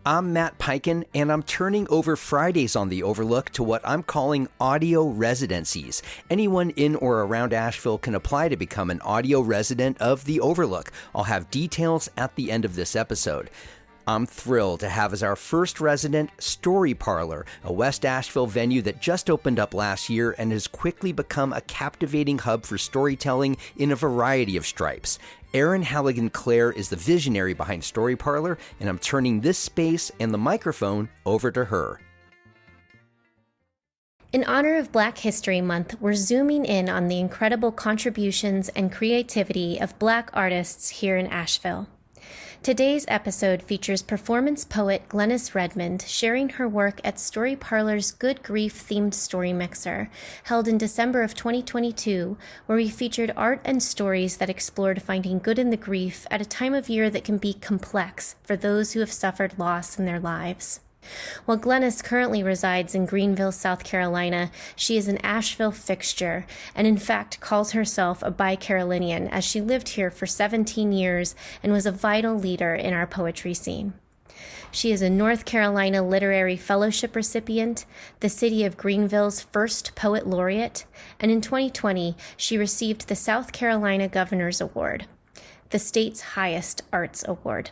I'm Matt Piken, and I'm turning over Fridays on the Overlook to what I'm calling audio residencies. Anyone in or around Asheville can apply to become an audio resident of the Overlook. I'll have details at the end of this episode. I'm thrilled to have as our first resident Story Parlor, a West Asheville venue that just opened up last year and has quickly become a captivating hub for storytelling in a variety of stripes. Erin Halligan-Clare is the visionary behind Story Parlor, and I'm turning this space and the microphone over to her. In honor of Black History Month, we're zooming in on the incredible contributions and creativity of Black artists here in Asheville. Today's episode features performance poet Glenis Redmond sharing her work at Story Parlor's Good Grief-themed story mixer, held in December of 2022, where we featured art and stories that explored finding good in the grief at a time of year that can be complex for those who have suffered loss in their lives. While Glenis currently resides in Greenville, South Carolina, she is an Asheville fixture and in fact calls herself a bi-Carolinian, as she lived here for 17 years and was a vital leader in our poetry scene. She is a North Carolina Literary Fellowship recipient, the city of Greenville's first poet laureate, and in 2020 she received the South Carolina Governor's Award, the state's highest arts award.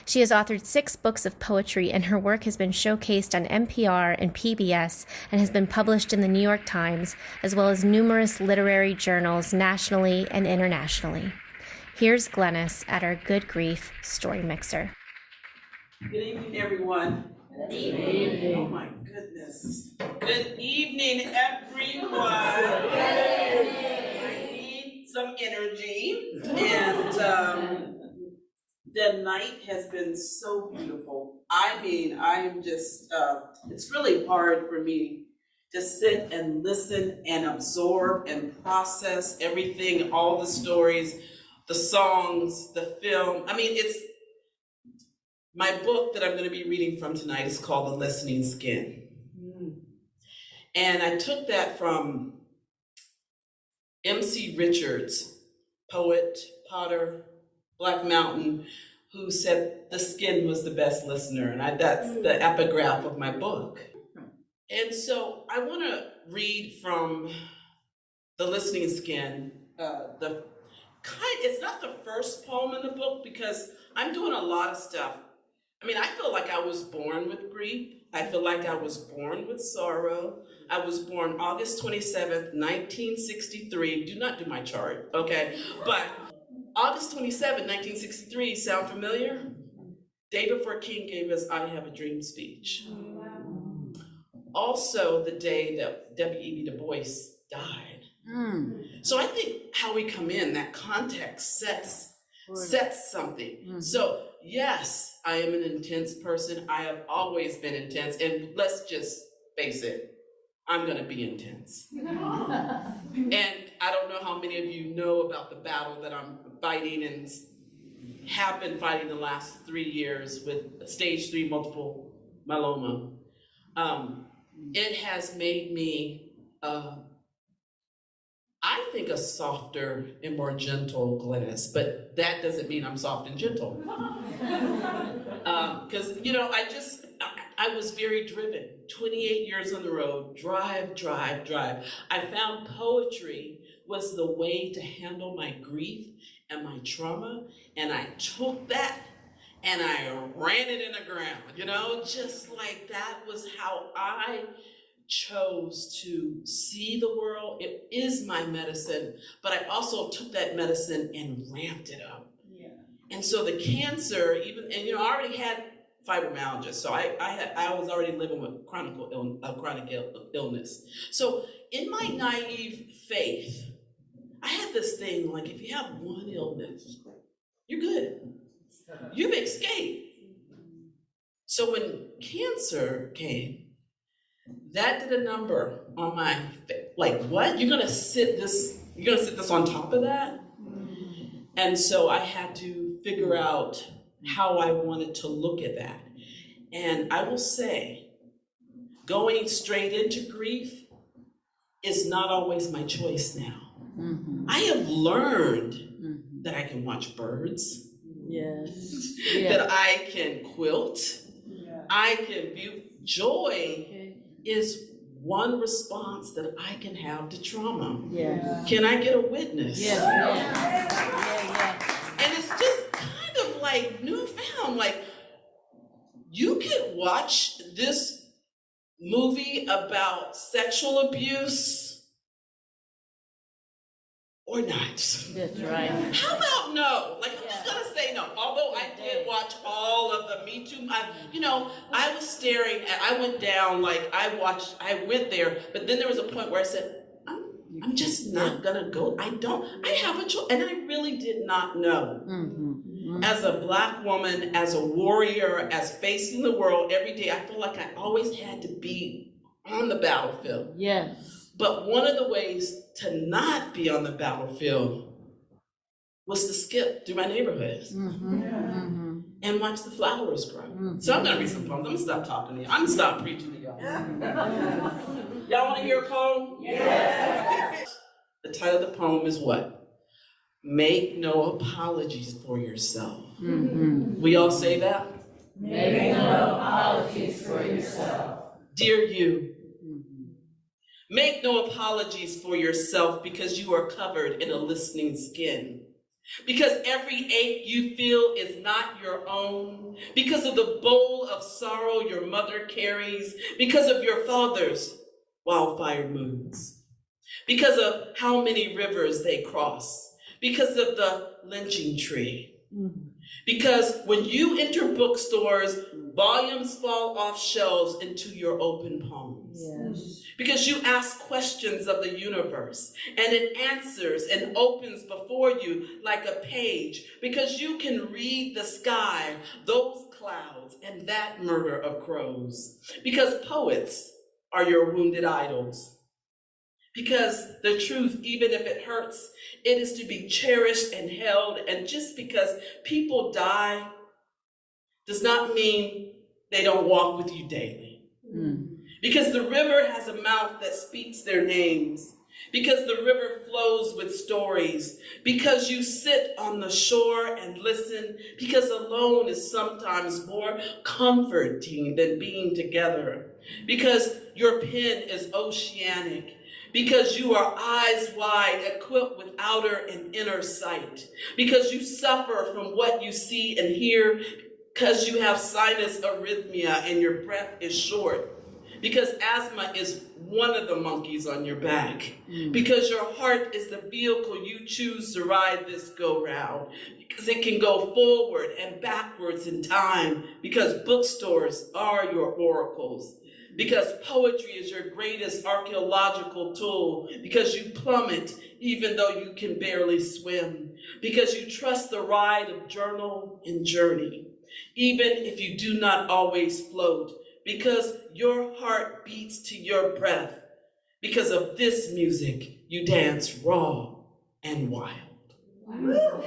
She has authored 6 books of poetry, and her work has been showcased on NPR and PBS and has been published in the New York Times, as well as numerous literary journals nationally and internationally. Here's Glenis at our Good Grief Story Mixer. Good evening, everyone. Good evening. Oh my goodness. Good evening, everyone. I need some energy, and the night has been so beautiful. I mean, I'm just, it's really hard for me to sit and listen and absorb and process everything, all the stories, the songs, the film. I mean, it's, my book that I'm going to be reading from tonight is called The Listening Skin. And I took that from M.C. Richards, poet, potter, Black Mountain, who said the skin was the best listener, and that's the epigraph of my book. And so I want to read from The Listening Skin. It's not the first poem in the book because I'm doing a lot of stuff. I mean, I feel like I was born with grief. I feel like I was born with sorrow. I was born August 27th, 1963. Do not do my chart, okay? But August 27, 1963, sound familiar? Day before King gave us I Have a Dream speech. Also the day that W.E.B. Du Bois died. So I think how we come in, that context sets something. So yes, I am an intense person. I have always been intense, and let's just face it, I'm gonna be intense. And I don't know how many of you know about the battle that I'm fighting and have been fighting the last 3 years with stage 3 multiple myeloma. It has made me, I think, a softer and more gentle Glenis, but that doesn't mean I'm soft and gentle. Because, you know, I was very driven, 28 years on the road, drive. I found poetry was the way to handle my grief and my trauma, and I took that and I ran it in the ground, you know, just like that was how I chose to see the world. It is my medicine, but I also took that medicine and ramped it up. Yeah. And so the cancer, and you know, I already had fibromyalgia, so I was already living with chronic illness. So in my naive faith, I had this thing like, if you have one illness, you're good. You've escaped. So when cancer came, that did a number on my, like, what? You're gonna sit this on top of that? And so I had to figure out how I wanted to look at that. And I will say, going straight into grief is not always my choice now. I have learned that I can watch birds, that I can quilt, I can view joy is one response that I can have to trauma. Yes. Can I get a witness? Yes. And it's just kind of like newfound, like you can watch this movie about sexual abuse or not. That's right. How about no? Like, I'm just gonna say no. Although I did watch all of the Me Too, I was staring at, I went down, like I went there, but then there was a point where I said, I'm just not gonna go. I have a choice. And I really did not know. As a Black woman, as a warrior, as facing the world every day, I feel like I always had to be on the battlefield. Yes. But one of the ways to not be on the battlefield was to skip through my neighborhoods and watch the flowers grow. So I'm gonna read some poems. I'm gonna stop talking to you. I'm gonna stop preaching to y'all. Y'all wanna hear a poem? Yes. The title of the poem is what? Make no apologies for yourself. We all say that? Make no apologies for yourself. Dear you, make no apologies for yourself because you are covered in a listening skin. Because every ache you feel is not your own. Because of the bowl of sorrow your mother carries. Because of your father's wildfire moods. Because of how many rivers they cross. Because of the lynching tree. Because when you enter bookstores, volumes fall off shelves into your open palms. Yes. Because you ask questions of the universe and it answers and opens before you like a page. Because you can read the sky, those clouds, and that murder of crows. Because poets are your wounded idols. Because the truth, even if it hurts, it is to be cherished and held. And just because people die does not mean they don't walk with you daily. Because the river has a mouth that speaks their names. Because the river flows with stories. Because you sit on the shore and listen. Because alone is sometimes more comforting than being together. Because your pen is oceanic. Because you are eyes wide, equipped with outer and inner sight. Because you suffer from what you see and hear. Because you have sinus arrhythmia and your breath is short. Because asthma is one of the monkeys on your back. Because your heart is the vehicle you choose to ride this go-round. Because it can go forward and backwards in time. Because bookstores are your oracles. Because poetry is your greatest archaeological tool. Because you plummet even though you can barely swim. Because you trust the ride of journal and journey, even if you do not always float. Because your heart beats to your breath. Because of this music, you dance raw and wild. Wow.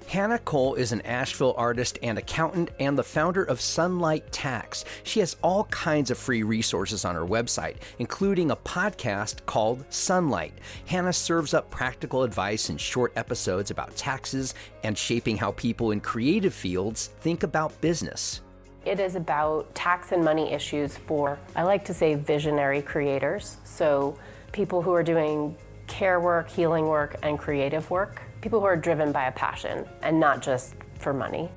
Hannah Cole is an Asheville artist and accountant and the founder of Sunlight Tax. She has all kinds of free resources on her website, including a podcast called Sunlight. Hannah serves up practical advice in short episodes about taxes and shaping how people in creative fields think about business. It is about tax and money issues for, I like to say, visionary creators. So people who are doing care work, healing work, and creative work. People who are driven by a passion and not just for money.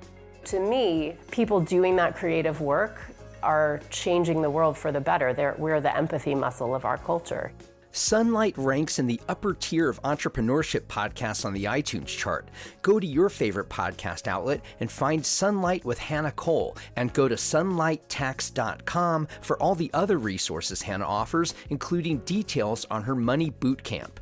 To me, people doing that creative work are changing the world for the better. We're the empathy muscle of our culture. Sunlight ranks in the upper tier of entrepreneurship podcasts on the iTunes chart. Go to your favorite podcast outlet and find Sunlight with Hannah Cole, and go to sunlighttax.com for all the other resources Hannah offers, including details on her money boot camp.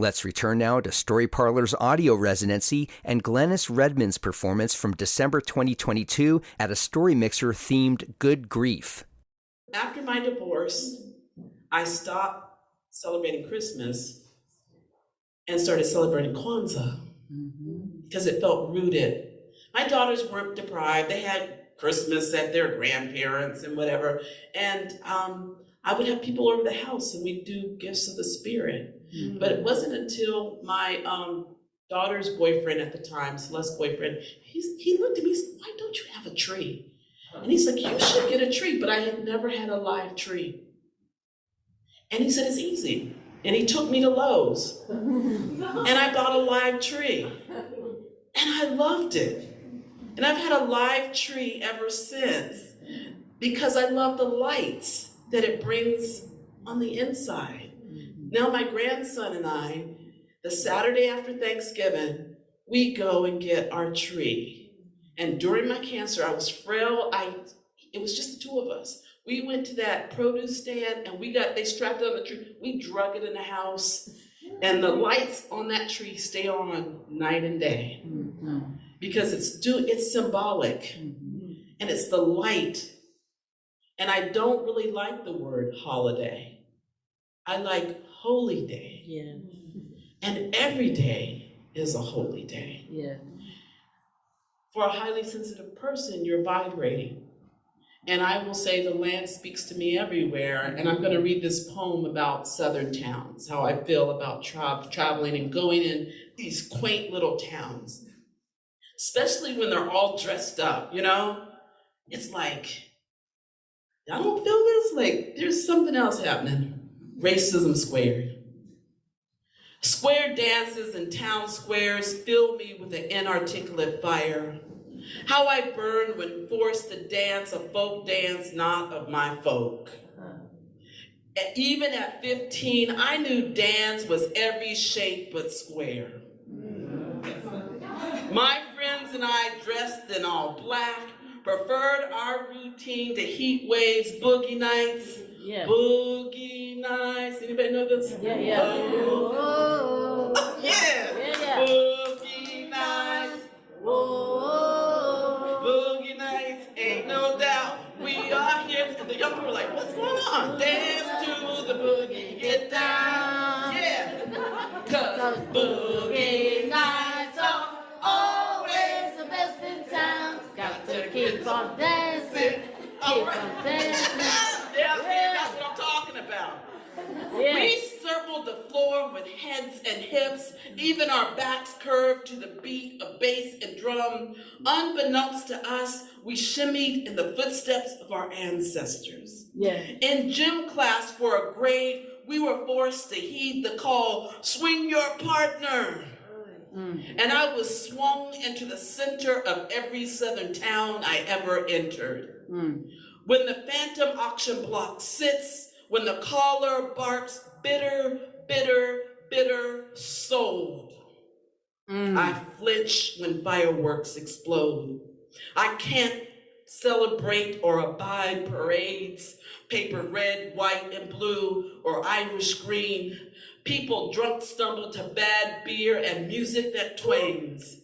Let's return now to Story Parlor's audio residency and Glenis Redmond's performance from December 2022 at a Story Mixer themed Good Grief. After my divorce, I stopped celebrating Christmas and started celebrating Kwanzaa because it felt rooted. My daughters weren't deprived. They had Christmas at their grandparents and whatever. And I would have people over the house and we'd do gifts of the Spirit. Mm-hmm. But it wasn't until my daughter's boyfriend at the time, Celeste's boyfriend, he looked at me and said, why don't you have a tree? And he's like, you should get a tree. But I had never had a live tree. And he said, it's easy. And he took me to Lowe's. And I bought a live tree. And I loved it. And I've had a live tree ever since because I love the lights that it brings on the inside. Now my grandson and I, the Saturday after Thanksgiving, we go and get our tree. And during my cancer, I was frail. It was just the two of us. We went to that produce stand and they strapped it on the tree. We drug it in the house and the lights on that tree stay on night and day because it's symbolic and it's the light. And I don't really like the word holiday. I like holy day. Yeah. And every day is a holy day. Yeah. For a highly sensitive person, you're vibrating. And I will say the land speaks to me everywhere. And I'm going to read this poem about southern towns, how I feel about traveling and going in these quaint little towns, especially when they're all dressed up, you know? It's like, I don't feel this, like there's something else happening. Racism squared. Square dances and town squares fill me with an inarticulate fire. How I burn when forced to dance a folk dance not of my folk. Even at 15, I knew dance was every shape but square. My friends and I, dressed in all black, preferred our routine to heat waves, boogie nights. Yeah. Boogie nights. Anybody know this? Yeah. Oh, yeah. Yeah. Boogie nights. Whoa. Boogie nights, ain't no doubt. We are here. And the young people are like, what's going on? Dance to the boogie, get down. Yeah. Cause boogie nights are always the best in town. Got to keep on dancing. Keep on dancing. Yeah, that's what I'm talking about. Yeah. We circled the floor with heads and hips, even our backs curved to the beat of bass and drum. Unbeknownst to us, we shimmied in the footsteps of our ancestors. Yeah. In gym class for a grade, we were forced to heed the call, swing your partner. And I was swung into the center of every southern town I ever entered. When the phantom auction block sits, when the caller barks, bitter, bitter, bitter, sold. I flinch when fireworks explode. I can't celebrate or abide parades, paper red, white, and blue, or Irish green. People drunk stumble to bad beer and music that twangs.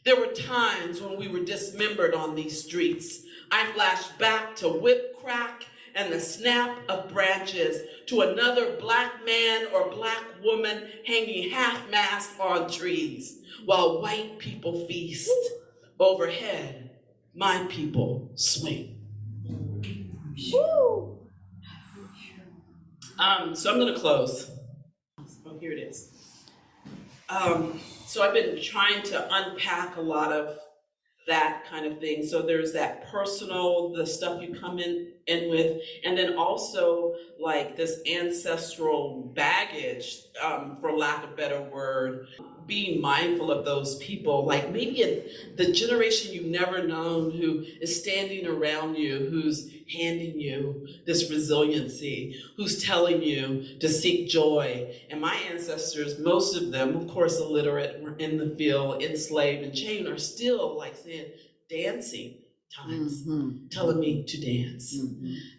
There were times when we were dismembered on these streets. I flashed back to whip crack and the snap of branches, to another black man or black woman hanging half-mast on trees, while white people feast. Overhead, my people swing. So I'm gonna close. Oh, here it is. So I've been trying to unpack a lot of that kind of thing. So there's that personal, the stuff you come in with, and then also like this ancestral baggage, for lack of a better word, being mindful of those people, like maybe the generation you've never known who is standing around you, who's handing you this resiliency, who's telling you to seek joy. And my ancestors, most of them, of course, illiterate, were in the field, enslaved and chained, are still like saying, dancing times, telling me to dance,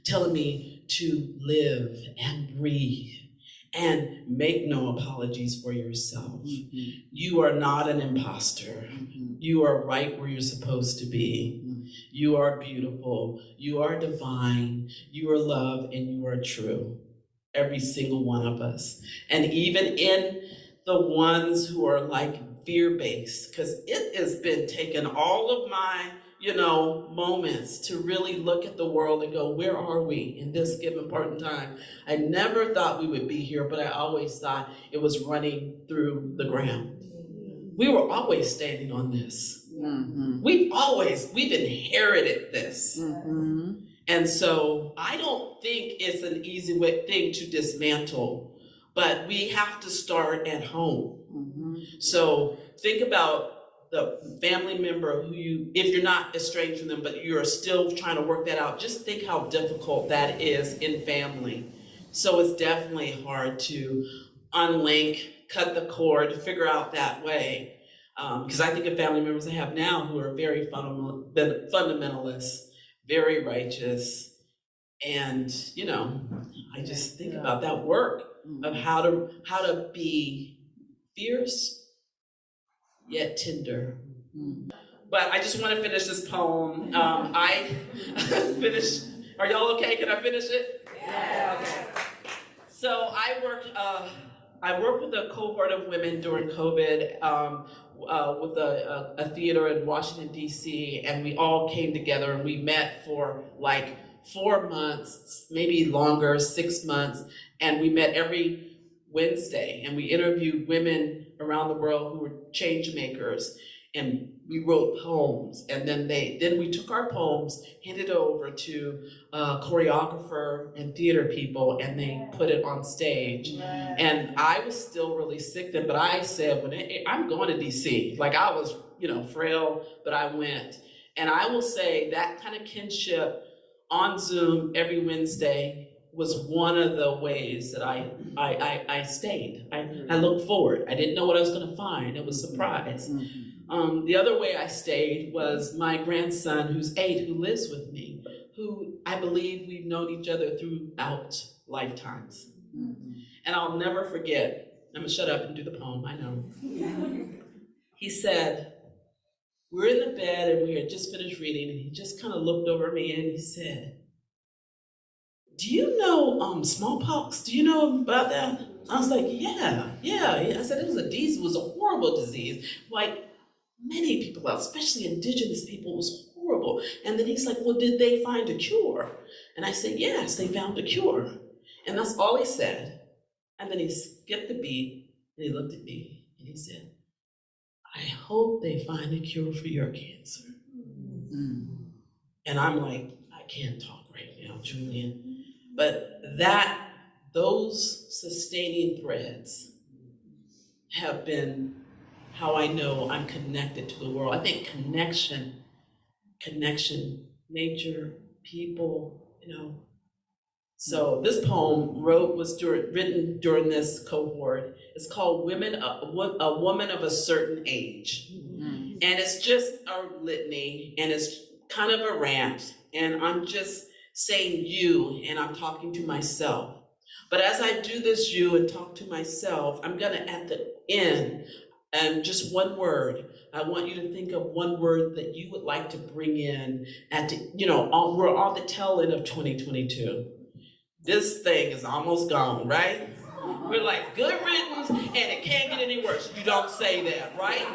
telling me to live and breathe. And make no apologies for yourself. You are not an imposter. You are right where you're supposed to be. You are beautiful. You are divine. You are love, and you are true. Every single one of us. And even in the ones who are like fear-based, because it has been taking all of my moments to really look at the world and go, where are we in this given part in time? I never thought we would be here, but I always thought it was running through the ground. We were always standing on this. Mm-hmm. We've inherited this. Mm-hmm. And so I don't think it's an easy thing to dismantle, but we have to start at home. Mm-hmm. So think about the family member who if you're not estranged from them, but you're still trying to work that out, just think how difficult that is in family. So it's definitely hard to unlink, cut the cord, figure out that way. Because I think of family members I have now who are very fundamentalist, very righteous. And, I just think about that work of how to be fierce, yet tender. But I just want to finish this poem. I finished, are y'all okay? Can I finish it? Yeah. Okay. So I worked with a cohort of women during COVID with a theater in Washington, D.C., and we all came together and we met for like 4 months, maybe longer, 6 months, and we met every Wednesday, and we interviewed women around the world who were change makers, and we wrote poems, and then we took our poems, handed it over to a choreographer and theater people, and they put it on stage. Yeah. And I was still really sick then, but I said, I'm going to DC. Like I was, frail, but I went. And I will say that kind of kinship on Zoom every Wednesday was one of the ways that I stayed. I looked forward. I didn't know what I was going to find. It was a surprise. Mm-hmm. The other way I stayed was my grandson, who's 8, who lives with me, who I believe we've known each other throughout lifetimes. Mm-hmm. And I'll never forget, I'm gonna shut up and do the poem, I know. He said, we're in the bed and we had just finished reading, and he just kind of looked over at me and he said, do you know smallpox? Do you know about that? I was like, yeah. I said, it was a horrible disease. Like many people, especially indigenous people, it was horrible. And then he's like, well, did they find a cure? And I said, yes, they found a cure. And that's all he said. And then he skipped the beat and he looked at me and he said, I hope they find a cure for your cancer. Mm-hmm. And I'm like, I can't talk right now, Julian. But those sustaining threads have been how I know I'm connected to the world. I think connection, nature, people, So this poem was written during this cohort. It's called A Woman of a Certain Age. Mm-hmm. And it's just a litany, and it's kind of a rant, and I'm just saying you, and I'm talking to myself. But as I do this you and talk to myself, I'm gonna at the end, and just one word, I want you to think of one word that you would like to bring in we're on the tail end of 2022. This thing is almost gone, right? We're like, good riddance, and it can't get any worse. You don't say that, right?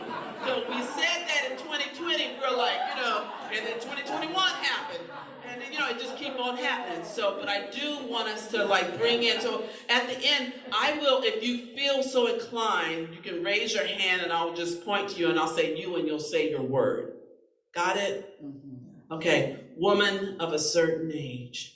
So we said that in 2020, we're like, and then 2021 happened. And then, it just keep on happening. So, but I do want us to bring in, so at the end, I will, if you feel so inclined, you can raise your hand and I'll just point to you and I'll say you and you'll say your word. Got it? Mm-hmm. Okay, woman of a certain age.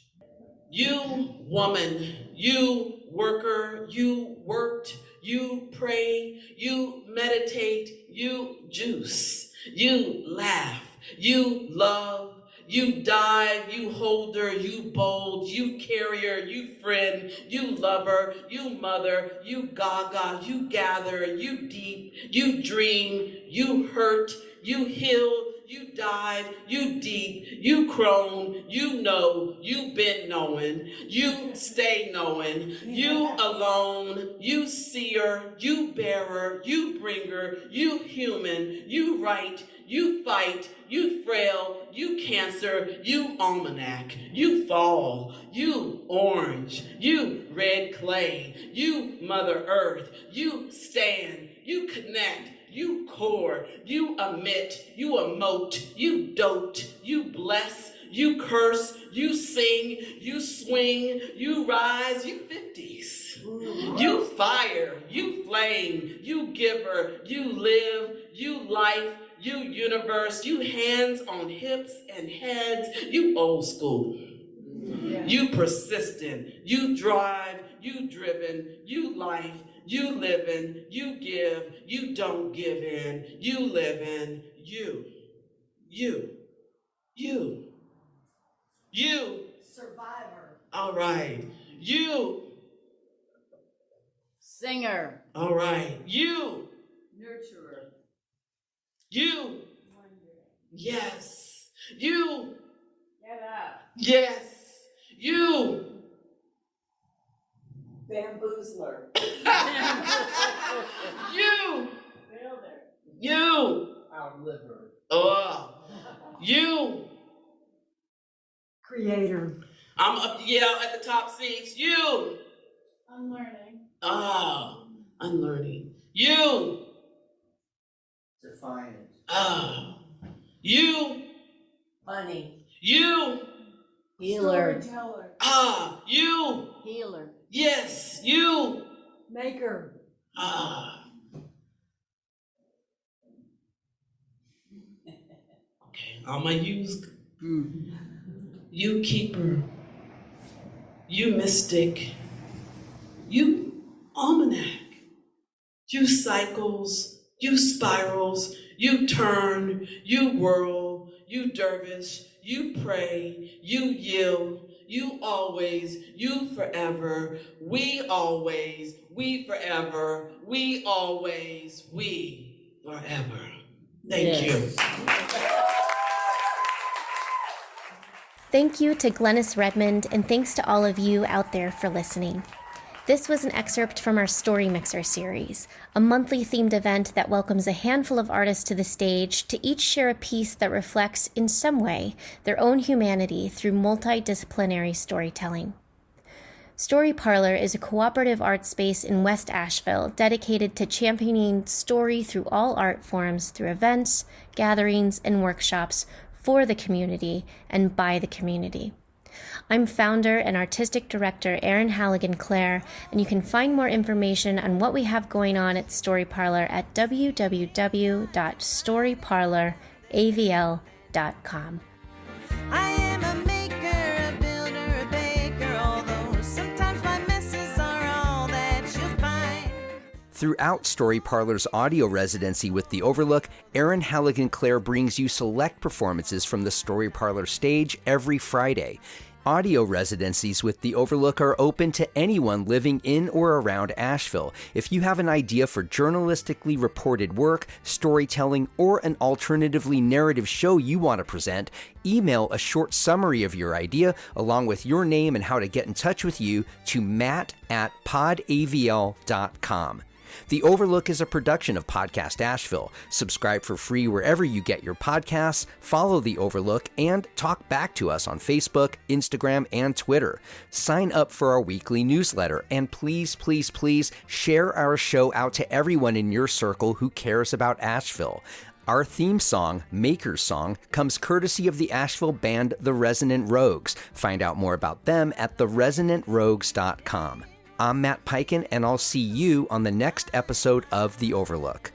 You, woman, you, worker, you worked, you pray, you meditate, you juice, you laugh, you love, you dive, you holder, you bold, you carrier, you friend, you lover, you mother, you gaga, you gather, you deep, you dream, you hurt, you heal, you dive, you deep, you crone, you know, you been knowing, you stay knowing, you alone, you seer, you bearer, you bringer, you human, you right, you fight, you frail, you cancer, you almanac, you fall, you orange, you red clay, you mother earth, you stand, you connect, you core, you emit, you emote, you dote, you bless, you curse, you sing, you swing, you rise, you 50s. You fire, you flame, you giver, you live, you life, you universe, you hands on hips and heads, you old school. You persistent, you drive, you driven, you life, you living, you give, you don't give in, you live in, you. Survivor. All right. You. Singer. All right. You. Nurturer. You. Yes. You. Get up. Yes. You. Bamboozler. You. Builder. You. Outliver. Oh. You. Creator. I'm up, at the top seats. You. Unlearning. Ah, unlearning. You. Defiant. Ah. You. Funny. You. Healer. Storyteller. Ah. You. Healer. Yes. You. Maker. Ah. Okay. All my yous. You keeper. You mystic. You almanac. You cycles. You spirals. You turn. You whirl. You dervish. You pray. You yield. You always. You forever. We always. We forever. We always. We forever. Thank you. Thank you to Glenis Redmond, and thanks to all of you out there for listening. This was an excerpt from our Story Mixer series, a monthly themed event that welcomes a handful of artists to the stage to each share a piece that reflects, in some way, their own humanity through multidisciplinary storytelling. Story Parlor is a cooperative art space in West Asheville dedicated to championing story through all art forms through events, gatherings, and workshops for the community and by the community. I'm founder and artistic director Erin Halligan-Clare, and you can find more information on what we have going on at Story Parlor at www.storyparloravl.com. I am a maker, a builder, a baker, although sometimes my messes are all that you'll find. Throughout Story Parlor's audio residency with the Overlook, Erin Halligan-Clare brings you select performances from the Story Parlor stage every Friday. Audio residencies with the Overlook are open to anyone living in or around Asheville. If you have an idea for journalistically reported work, storytelling, or an alternatively narrative show you want to present, email a short summary of your idea along with your name and how to get in touch with you to matt@podavl.com. The Overlook is a production of Podcast Asheville. Subscribe for free wherever you get your podcasts, follow The Overlook, and talk back to us on Facebook, Instagram, and Twitter. Sign up for our weekly newsletter, and please, please, please share our show out to everyone in your circle who cares about Asheville. Our theme song, Maker's Song, comes courtesy of the Asheville band The Resonant Rogues. Find out more about them at theresonantrogues.com. I'm Matt Peiken, and I'll see you on the next episode of The Overlook.